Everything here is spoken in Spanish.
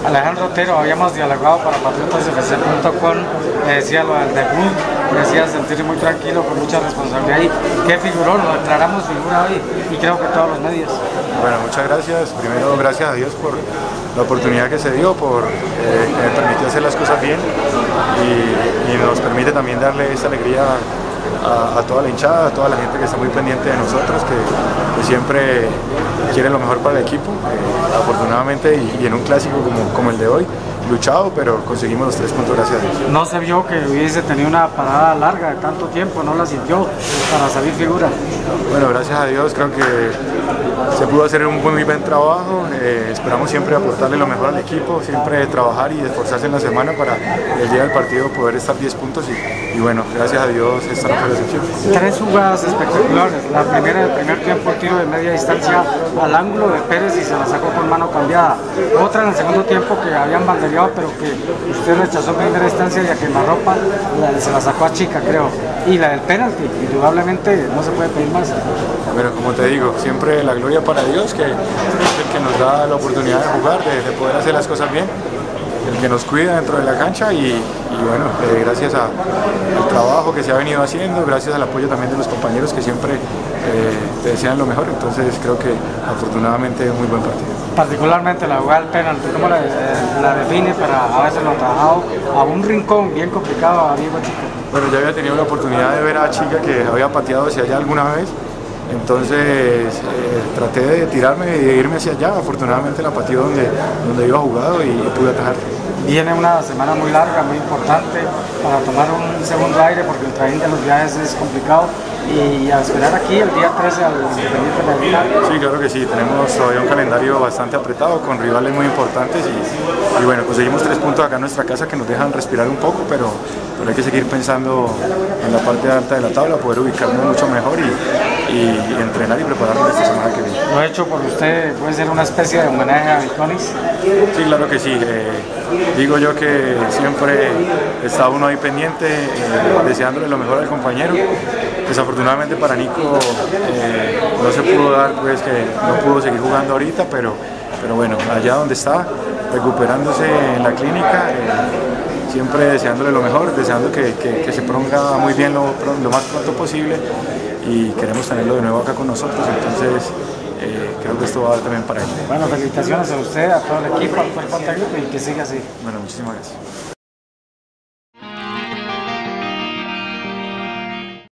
Alejandro Otero, habíamos dialogado para patriotasfc.com, me decía lo del debut, me decía sentirse muy tranquilo, con mucha responsabilidad. ¿Y qué figuró? Lo declaramos figura hoy y creo que todos los medios. Bueno, muchas gracias. Primero, gracias a Dios por la oportunidad que se dio, por que me permitió hacer las cosas bien y nos permite también darle esta alegría a toda la hinchada, a toda la gente que está muy pendiente de nosotros, que siempre quiere lo mejor para el equipo. Afortunadamente y en un clásico como el de hoy, luchado, pero conseguimos los 3 puntos, gracias a Dios. No se vio que hubiese tenido una parada larga de tanto tiempo, no la sintió para salir figura. Bueno, gracias a Dios, creo que se pudo hacer un muy buen trabajo. Esperamos siempre aportarle lo mejor al equipo, siempre trabajar y esforzarse en la semana para el día del partido poder estar 10 puntos y bueno, gracias a Dios esta no fue la excepción. 3 jugadas espectaculares. La primera del primer tiempo, tiro de media distancia al ángulo de Pérez y se la sacó con mano cambiada. Otra en el segundo tiempo que habían bandereado pero que usted rechazó en primera instancia y a quemarropa se la sacó a Chica, creo. Y la del penalti, indudablemente no se puede pedir más. Bueno, como te digo, siempre la gloria para Dios, que es el que nos da la oportunidad de jugar, de poder hacer las cosas bien, el que nos cuida dentro de la cancha y bueno, gracias al trabajo que se ha venido haciendo, gracias al apoyo también de los compañeros que siempre te desean lo mejor, entonces creo que afortunadamente es un muy buen partido. Particularmente la jugada del penalti, ¿cómo la define para habérselo trabajado a un rincón bien complicado a Diego Chica? Bueno, ya había tenido la oportunidad de ver a Chica que había pateado hacia allá alguna vez, entonces traté de tirarme y de irme hacia allá, afortunadamente la pateó donde iba jugado y pude atajar. Viene una semana muy larga, muy importante para tomar un segundo aire porque el trajín de los viajes es complicado y a esperar aquí el día 13 al Independiente Medellín. Sí, claro que sí, tenemos todavía un calendario bastante apretado con rivales muy importantes y bueno, conseguimos 3 puntos acá en nuestra casa que nos dejan respirar un poco, pero hay que seguir pensando en la parte alta de la tabla, poder ubicarnos mucho mejor y entrenar y prepararnos esta semana que viene. Lo hecho por usted puede ser una especie de homenaje a Viconis. Sí, claro que sí. Digo yo que siempre está uno ahí pendiente, deseándole lo mejor al compañero. Desafortunadamente para Nico no se pudo dar, pues que no pudo seguir jugando ahorita, pero bueno, allá donde está, recuperándose en la clínica, siempre deseándole lo mejor, deseando que se ponga muy bien lo más pronto posible y queremos tenerlo de nuevo acá con nosotros, entonces creo que esto va también para él. Bueno, felicitaciones a usted, a todo el equipo, al cuerpo técnico y que siga así. Bueno, muchísimas gracias.